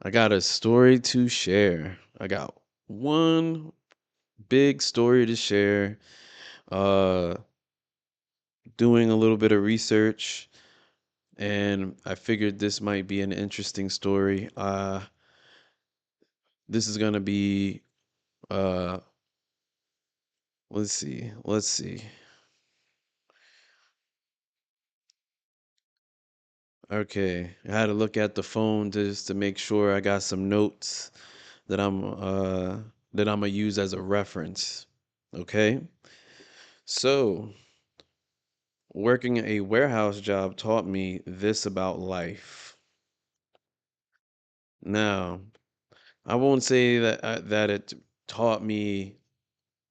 I got a story to share. I got one big story to share. Uh, doing a little bit of research, and I figured this might be an interesting story. This is gonna be. Uh, let's see. Let's see. Okay, I had to look at the phone just to make sure I got some notes that I'm gonna use as a reference. Okay, so working a warehouse job taught me this about life. Now, I won't say that it taught me,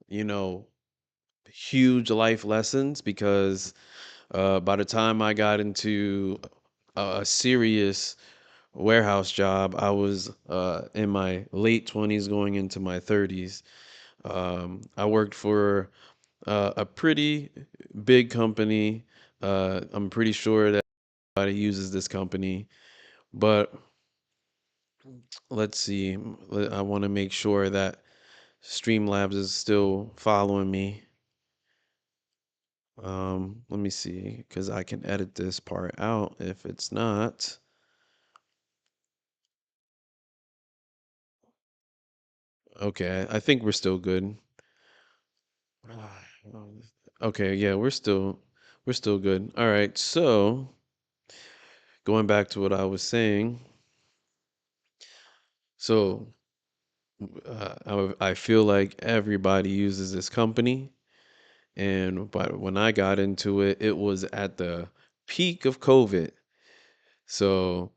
you know, huge life lessons because by the time I got into a serious warehouse job, I was in my late 20s going into my 30s. I worked for a pretty big company. I'm pretty sure that everybody uses this company, but let's see. I want to make sure that Streamlabs is still following me. Let me see, because I can edit this part out if it's not. Okay, I think we're still good. Ah, okay, yeah, we're still good. All right, so going back to what I was saying, so I feel like everybody uses this company, and but when I got into it, it was at the peak of COVID. So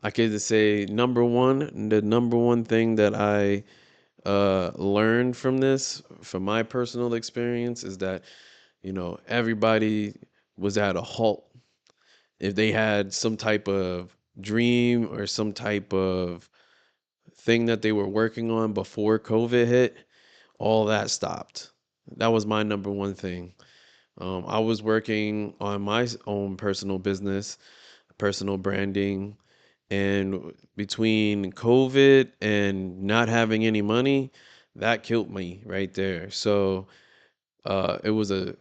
I could just say the number one thing that I learned from this, from my personal experience, is that everybody was at a halt. If they had some type of dream or some type of thing that they were working on before COVID hit, all that stopped. That was my number one thing. I was working on my own personal business, personal branding, and between COVID and not having any money, that killed me right there. So it was a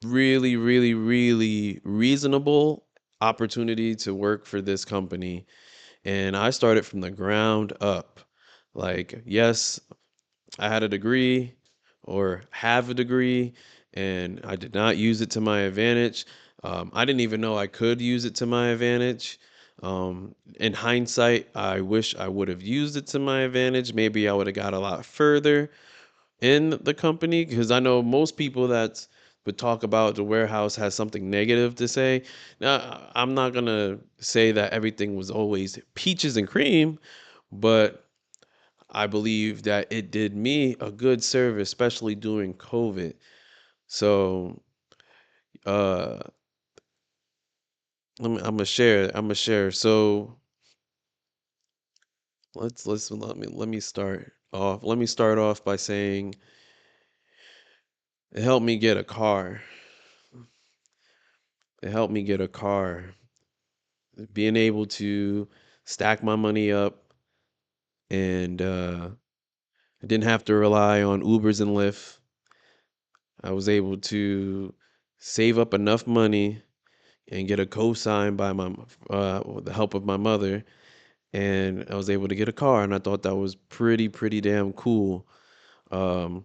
really, really, really reasonable opportunity to work for this company. And I started from the ground up. Like, yes, I had a degree or have a degree, and I did not use it to my advantage. I didn't even know I could use it to my advantage. In hindsight, I wish I would have used it to my advantage. Maybe I would have got a lot further in the company because I know most people that would talk about the warehouse has something negative to say. Now, I'm not gonna say that everything was always peaches and cream, but I believe that it did me a good service, especially during COVID. So, uh, I'm gonna share. I'm gonna share. So let me start off. Let me start off by saying it helped me get a car. It helped me get a car. Being able to stack my money up and I didn't have to rely on Ubers and Lyft. I was able to save up enough money and get a co-sign by my with the help of my mother, and I was able to get a car, and I thought that was pretty damn cool. Um,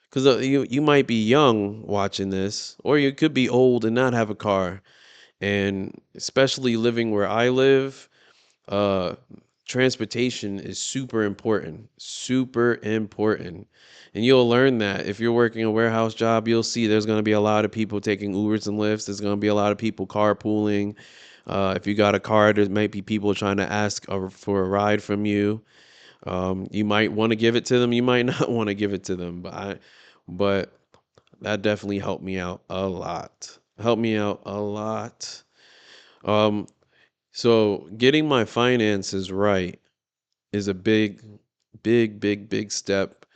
because you might be young watching this, or you could be old and not have a car, and especially living where I live, uh transportation is super important, and you'll learn that if you're working a warehouse job. You'll see there's going to be a lot of people taking Ubers and Lyfts. There's going to be a lot of people carpooling. If you got a car, there might be people trying to ask for a ride from you. You might want to give it to them, you might not want to give it to them, but that definitely helped me out a lot. Helped me out a lot. um so getting my finances right is a big step.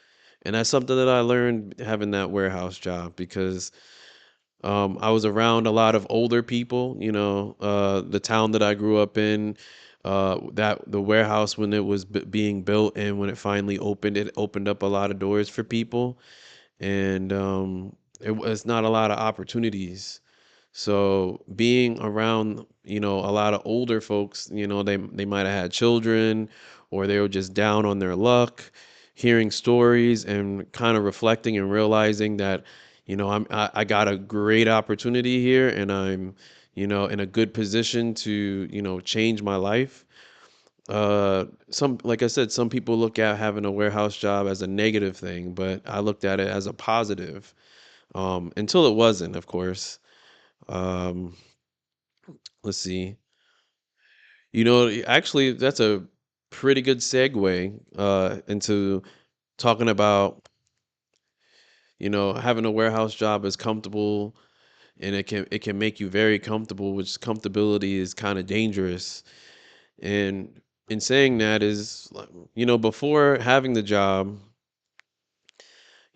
And that's something that I learned having that warehouse job because I was around a lot of older people. The town that I grew up in, That the warehouse when it was being built and when it finally opened, it opened up a lot of doors for people, and it was not a lot of opportunities. So being around, a lot of older folks, they might have had children or they were just down on their luck, hearing stories and kind of reflecting and realizing that, I got a great opportunity here and I'm, in a good position to, change my life. Like I said, some people look at having a warehouse job as a negative thing, but I looked at it as a positive, until it wasn't, of course. Um, let's see. Actually, that's a pretty good segue into talking about, having a warehouse job is comfortable and it can make you very comfortable, which comfortability is kind of dangerous. And in saying that is, like, before having the job,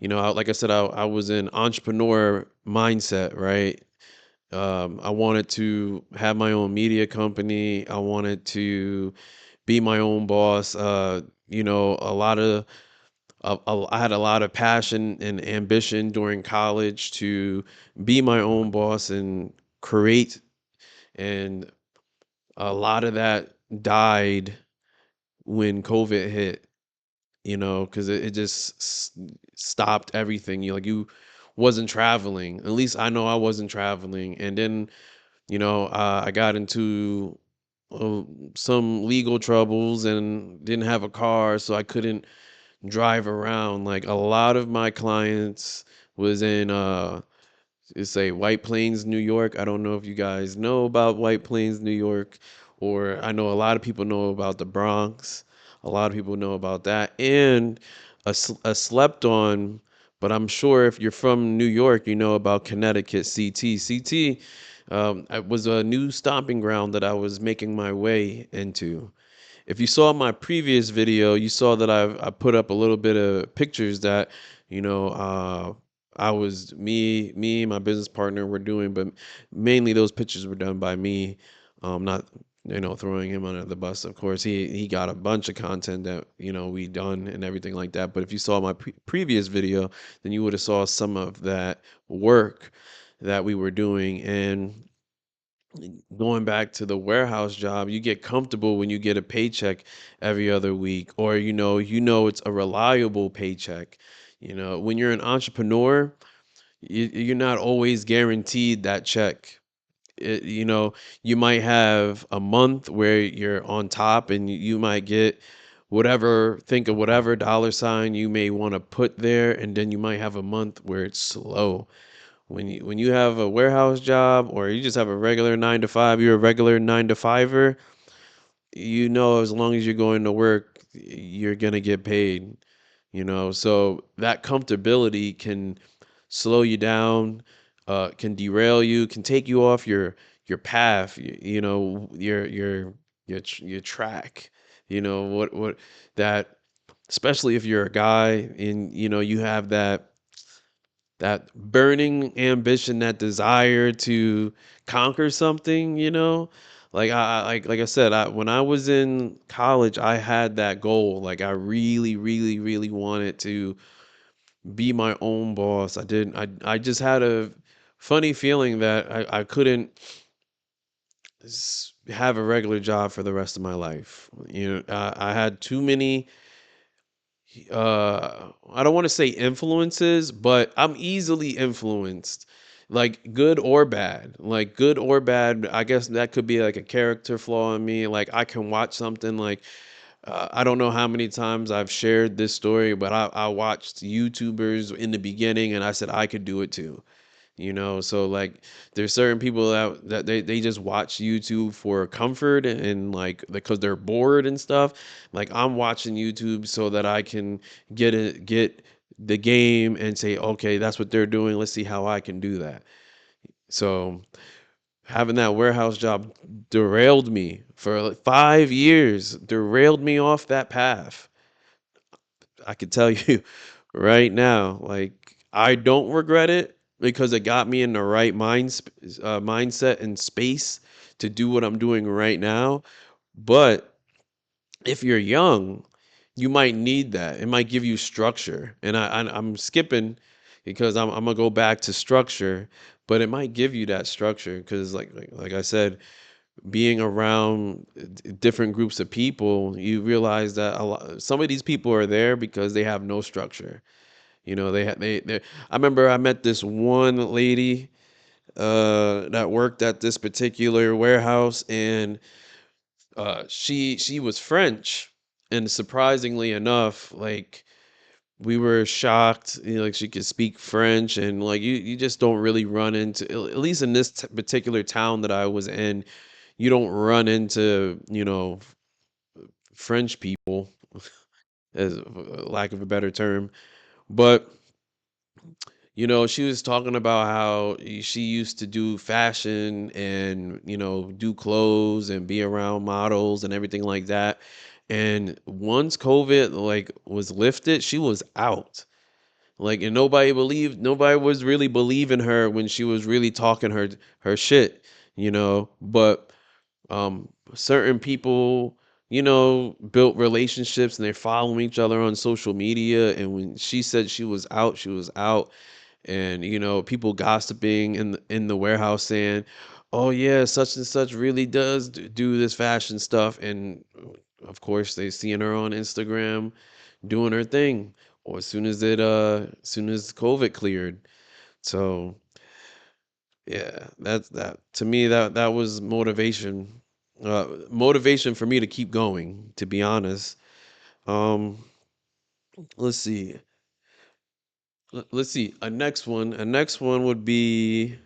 like I said, I was in entrepreneur mindset, right? I wanted to have my own media company. I wanted to be my own boss. A lot of I had a lot of passion and ambition during college to be my own boss and create, and a lot of that died when COVID hit. Because it just stopped everything. You wasn't traveling. At least I know I wasn't traveling, and then I got into uh, some legal troubles and didn't have a car, so I couldn't drive around. Like a lot of my clients was in it's a White Plains, New York. I don't know if you guys know about White Plains, New York, or I know a lot of people know about the Bronx. A lot of people know about that, and a slept on. But I'm sure if you're from New York, you know about Connecticut CT. CT it was a new stomping ground that I was making my way into. If you saw my previous video, you saw that I put up a little bit of pictures that, you know, uh, I was me, my business partner were doing, but mainly those pictures were done by me. Not, throwing him under the bus. Of course, he got a bunch of content that, we done and everything like that. But if you saw my previous video, then you would have saw some of that work that we were doing. And going back to the warehouse job, you get comfortable when you get a paycheck every other week, or it's a reliable paycheck. When you're an entrepreneur, you're not always guaranteed that check. It, you know, you might have a month where you're on top and you might get whatever, think of whatever dollar sign you may want to put there, and then you might have a month where it's slow. When you have a warehouse job or you just have a regular 9 to 5, you're a regular 9 to 5er. As long as you're going to work, you're gonna get paid. So that comfortability can slow you down, can derail you, can take you off your path. Your track. What that, especially if you're a guy and you have that burning ambition, that desire to conquer something, like I said, when I was in college, I had that goal. Like I really, really, really wanted to be my own boss. I just had a funny feeling that I couldn't have a regular job for the rest of my life. I had too many I don't want to say influences, but I'm easily influenced, like good or bad. Like good or bad, I guess that could be like a character flaw in me. Like I can watch something like I don't know how many times I've shared this story, but I watched YouTubers in the beginning and I said I could do it too. So like there's certain people that they just watch YouTube for comfort and like because they're bored and stuff. Like I'm watching YouTube so that I can get the game and say, okay, that's what they're doing, let's see how I can do that. So having that warehouse job derailed me for like 5 years, derailed me off that path. I can tell you right now, like I don't regret it because it got me in the right mindset and space to do what I'm doing right now. But if you're young, you might need that. It might give you structure. And I'm skipping because I'm gonna go back to structure, but it might give you that structure because, like I said, being around different groups of people, you realize that some of these people are there because they have no structure. You know, they. I remember I met this one lady that worked at this particular warehouse, and she was French, and surprisingly enough, like we were shocked, you know, like she could speak French, and like you just don't really run into, at least in this particular town that I was in, you don't run into, you know, French people, as lack of a better term, but you know, she was talking about how she used to do fashion and, you know, do clothes and be around models and everything like that. And once COVID like was lifted, she was out. Like, and nobody was really believing her when she was really talking her shit, you know. But certain people, you know, built relationships and they're following each other on social media. And when she said she was out, she was out. And you know, people gossiping in the warehouse saying, "Oh yeah, such and such really does do this fashion stuff." And of course, they seeing her on Instagram doing her thing, or as soon as COVID cleared. So yeah, that's that to me, that was motivation. Motivation for me to keep going, to be honest. Um, let's see. Let's see. A next one would be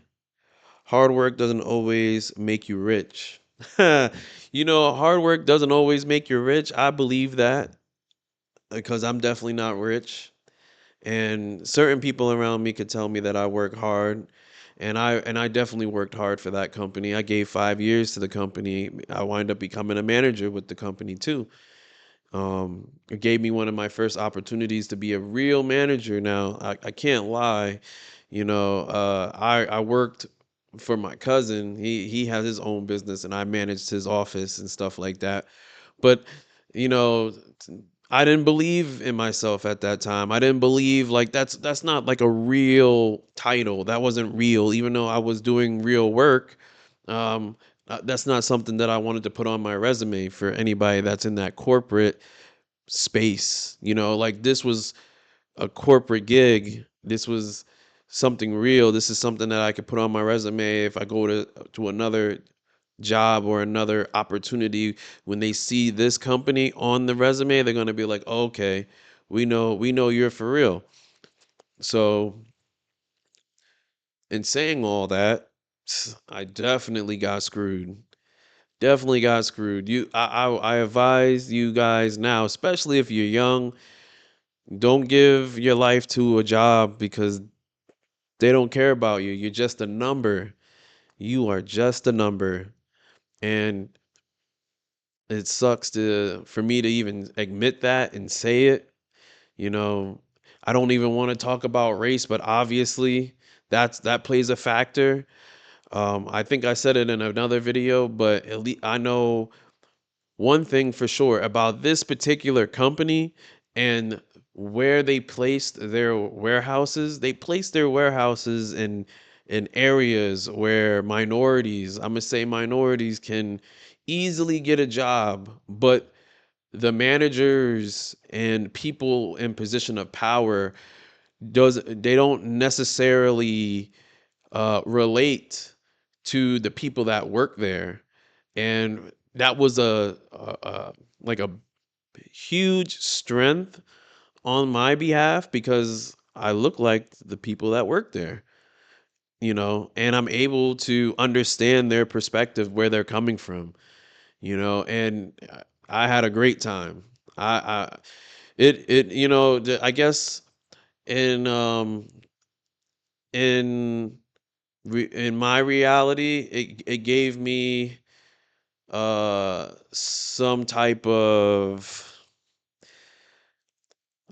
hard work doesn't always make you rich. You know, hard work doesn't always make you rich. I believe that because I'm definitely not rich. And certain people around me could tell me that I work hard. And I definitely worked hard for that company. I gave 5 years to the company. I wind up becoming a manager with the company too. It gave me one of my first opportunities to be a real manager. Now, I can't lie, you know, I worked for my cousin. He has his own business, and I managed his office and stuff like that. But you know, I didn't believe in myself at that time. I didn't believe like that's not like a real title. That wasn't real, even though I was doing real work. Um, that's not something that I wanted to put on my resume for anybody that's in that corporate space. You know, like this was a corporate gig. This was something real. This is something that I could put on my resume if I go to another job or another opportunity. When they see this company on the resume, they're going to be like, "Okay, we know you're for real." So, in saying all that, I definitely got screwed. Definitely got screwed. I advise you guys now, especially if you're young, don't give your life to a job because they don't care about you. You're just a number. You are just a number. And it sucks to for me to even admit that and say it. You know, I don't even want to talk about race, but obviously that plays a factor. I think I said it in another video, but at least I know one thing for sure about this particular company and where they placed their warehouses. They placed their warehouses in areas where minorities, I'm gonna say minorities, can easily get a job, but the managers and people in position of power does they don't necessarily relate to the people that work there. And that was a like a huge strength on my behalf because I look like the people that work there, you know, and I'm able to understand their perspective, where they're coming from, you know, and I had a great time. I you know, I guess in in in my reality, it gave me some type of,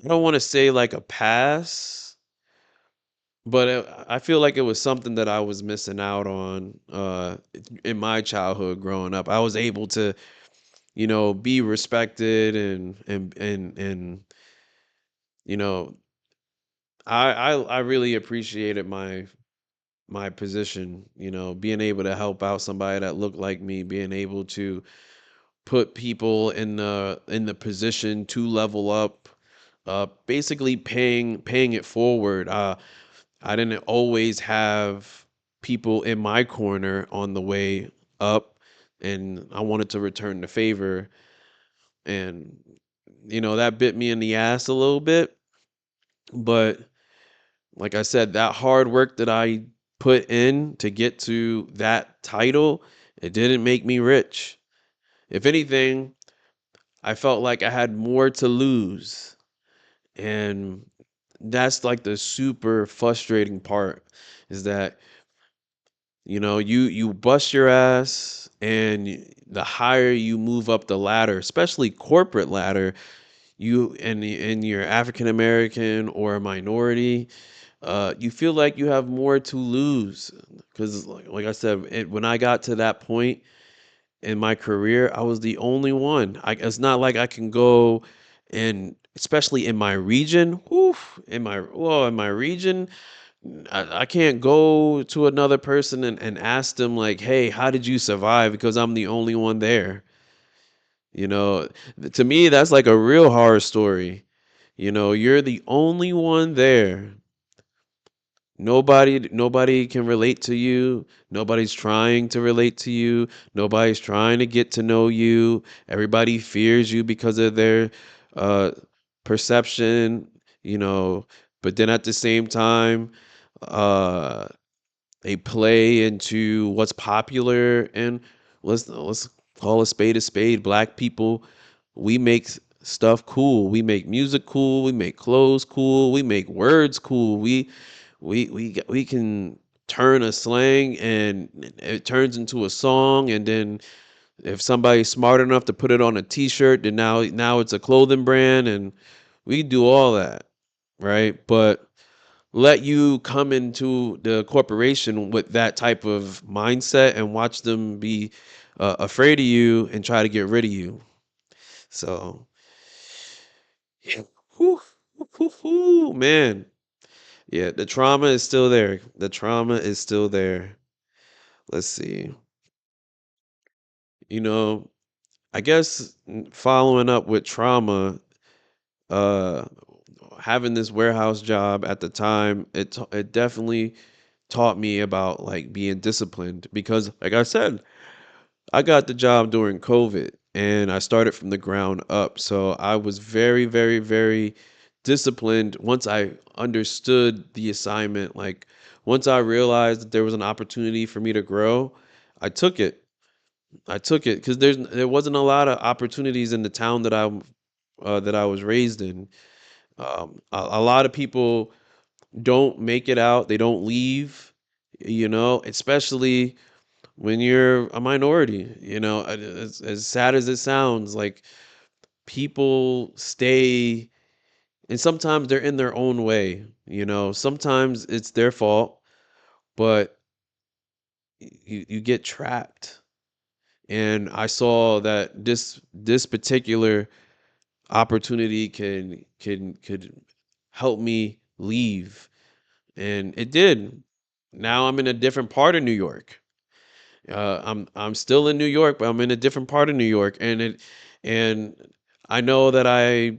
I don't want to say like a pass, but I feel like it was something that I was missing out on in my childhood growing up. I was able to be respected and you know, I really appreciated my position, being able to help out somebody that looked like me, being able to put people in the position to level up, basically paying it forward. I didn't always have people in my corner on the way up, and I wanted to return the favor, and that bit me in the ass a little bit, but like I said, that hard work that I put in to get to that title, it didn't make me rich. If anything, I felt like I had more to lose. And that's like the super frustrating part is that you bust your ass, and the higher you move up the ladder, especially corporate ladder, and you're African American or a minority, you feel like you have more to lose because, like I said, when I got to that point in my career, I was the only one. It's not like I can go and, especially in my region, whew, in my region, I can't go to another person and ask them like, "Hey, how did you survive?" Because I'm the only one there. You know, to me, that's like a real horror story. You're the only one there. Nobody can relate to you. Nobody's trying to relate to you. Nobody's trying to get to know you. Everybody fears you because of their uh perception, you know, but then at the same time, uh they play into what's popular, and let's call a spade a spade. Black people, we make stuff cool. We make music cool. We make clothes cool. We make words cool. We can turn a slang and it turns into a song, and then if somebody's smart enough to put it on a t-shirt, then now it's a clothing brand, and we do all that, right? But let you come into the corporation with that type of mindset and watch them be afraid of you and try to get rid of you. So, yeah. Whew, whew, whew, man. Yeah, the trauma is still there. The trauma is still there. Let's see. You know, I guess following up with trauma, uh, having this warehouse job at the time, it definitely taught me about like being disciplined because, like I said, I got the job during COVID and I started from the ground up. So I was very, very, very disciplined once I understood the assignment. Like once I realized that there was an opportunity for me to grow, I took it. I took it because there wasn't a lot of opportunities in the town that I was raised in. A lot of people don't make it out. They don't leave. Especially when you're a minority. As sad as it sounds, like people stay, and sometimes they're in their own way. Sometimes it's their fault, but you get trapped. And I saw that this particular opportunity could help me leave, and it did. Now I'm in a different part of New York. I'm still in New York, but I'm in a different part of New York, and I know that I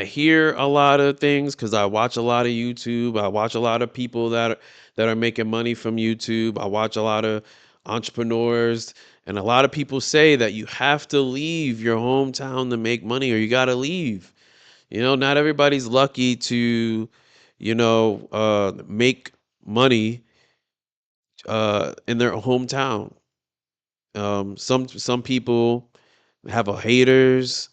hear a lot of things because I watch a lot of YouTube. I watch a lot of people that are making money from YouTube. I watch a lot of entrepreneurs, and a lot of people say that you have to leave your hometown to make money, or you got to leave. Not everybody's lucky to, make money in their hometown. Some people have a haters,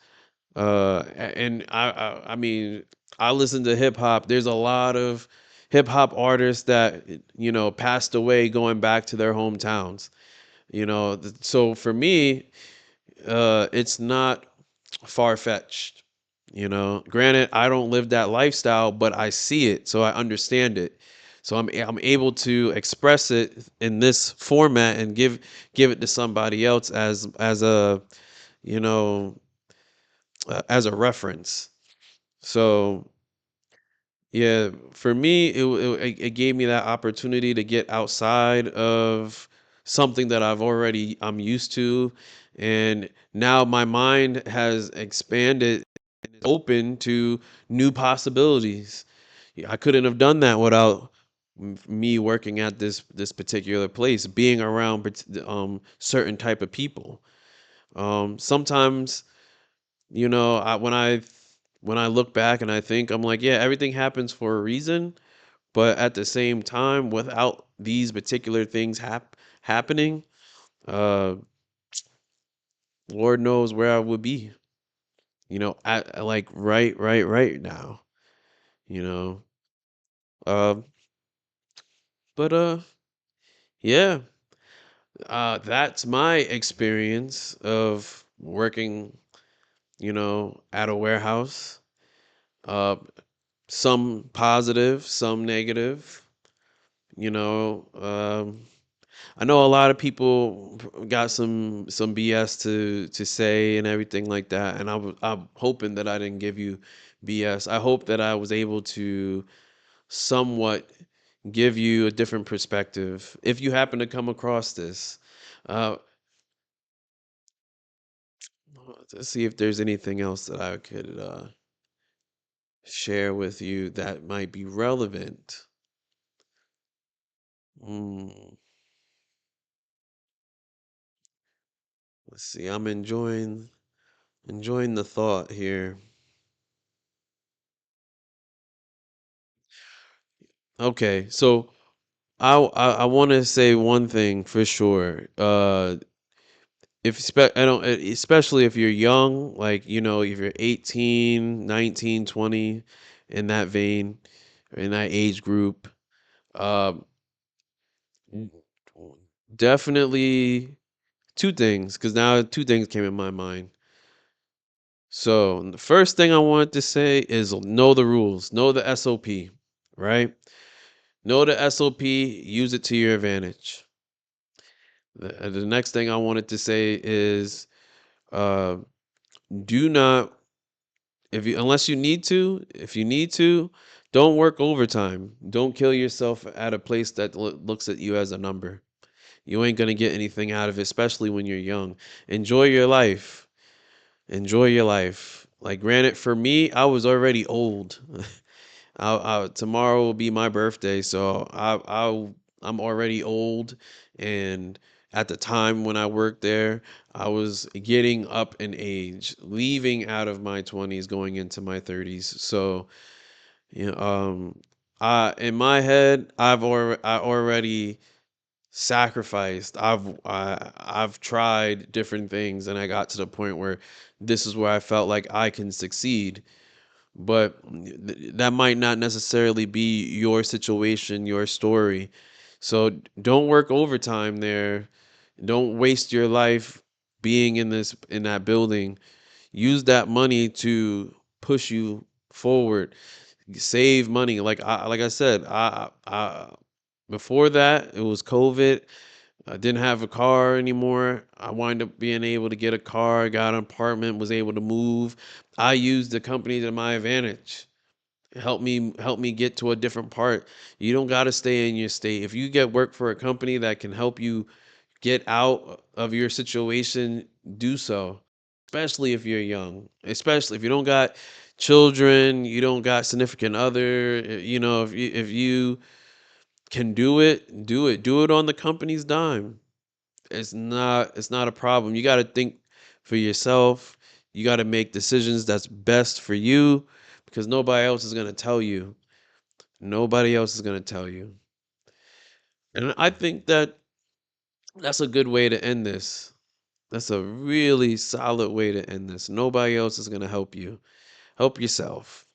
and I mean, I listen to hip hop. There's a lot of hip hop artists that passed away going back to their hometowns. So for me, it's not far fetched. Granted, I don't live that lifestyle, but I see it, so I understand it. So I'm able to express it in this format and give it to somebody else as a you know, as a reference. So yeah, for me, it gave me that opportunity to get outside of something that I'm used to, and now my mind has expanded and is open to new possibilities. Yeah, I couldn't have done that without me working at this particular place, being around certain type of people. Sometimes, when I look back and I think, I'm like, yeah, everything happens for a reason, but at the same time, without these particular things happening, uh, Lord knows where I would be. Like right now. You know, uh, but yeah, that's my experience of working, at a warehouse. Uh, some positive, some negative. You know, I know a lot of people got some BS to say and everything like that, and I'm hoping that I didn't give you BS. I hope that I was able to somewhat give you a different perspective if you happen to come across this. Uh, let's see if there's anything else that I could share with you that might be relevant. Mm, let's see. I'm enjoying the thought here. Okay, so I want to say one thing for sure. I don't, especially if you're young, like, if you're 18, 19, 20, in that vein, in that age group, um, definitely two things, because now two things came in my mind. So the first thing I wanted to say is know the rules, know the SOP, right? Know the SOP, use it to your advantage. The next thing I wanted to say is, uh, do not, unless you need to, if you need to, don't work overtime. Don't kill yourself at a place that looks at you as a number. You ain't gonna get anything out of it, especially when you're young. Enjoy your life. Enjoy your life. Like, granted, for me, I was already old. Tomorrow will be my birthday, so I'm already old, and at the time when I worked there, I was getting up in age, leaving out of my 20s, going into my 30s. So, you know, I in my head, I already sacrificed. I've tried different things, and I got to the point where this is where I felt like I can succeed, but that might not necessarily be your situation, your story. So don't work overtime there. Don't waste your life being in that building. Use that money to push you forward. Save money. Like I said, I before that it was COVID. I didn't have a car anymore. I wind up being able to get a car, got an apartment, was able to move. I used the company to my advantage. Help me get to a different part. You don't got to stay in your state. If you get work for a company that can help you get out of your situation, do so. Especially if you're young. Especially if you don't got children, you don't got significant other, if you can do it, do it. Do it on the company's dime. It's not a problem. You got to think for yourself. You got to make decisions that's best for you, because nobody else is going to tell you. Nobody else is going to tell you. And I think that that's a good way to end this. That's a really solid way to end this. Nobody else is going to help you. Help yourself.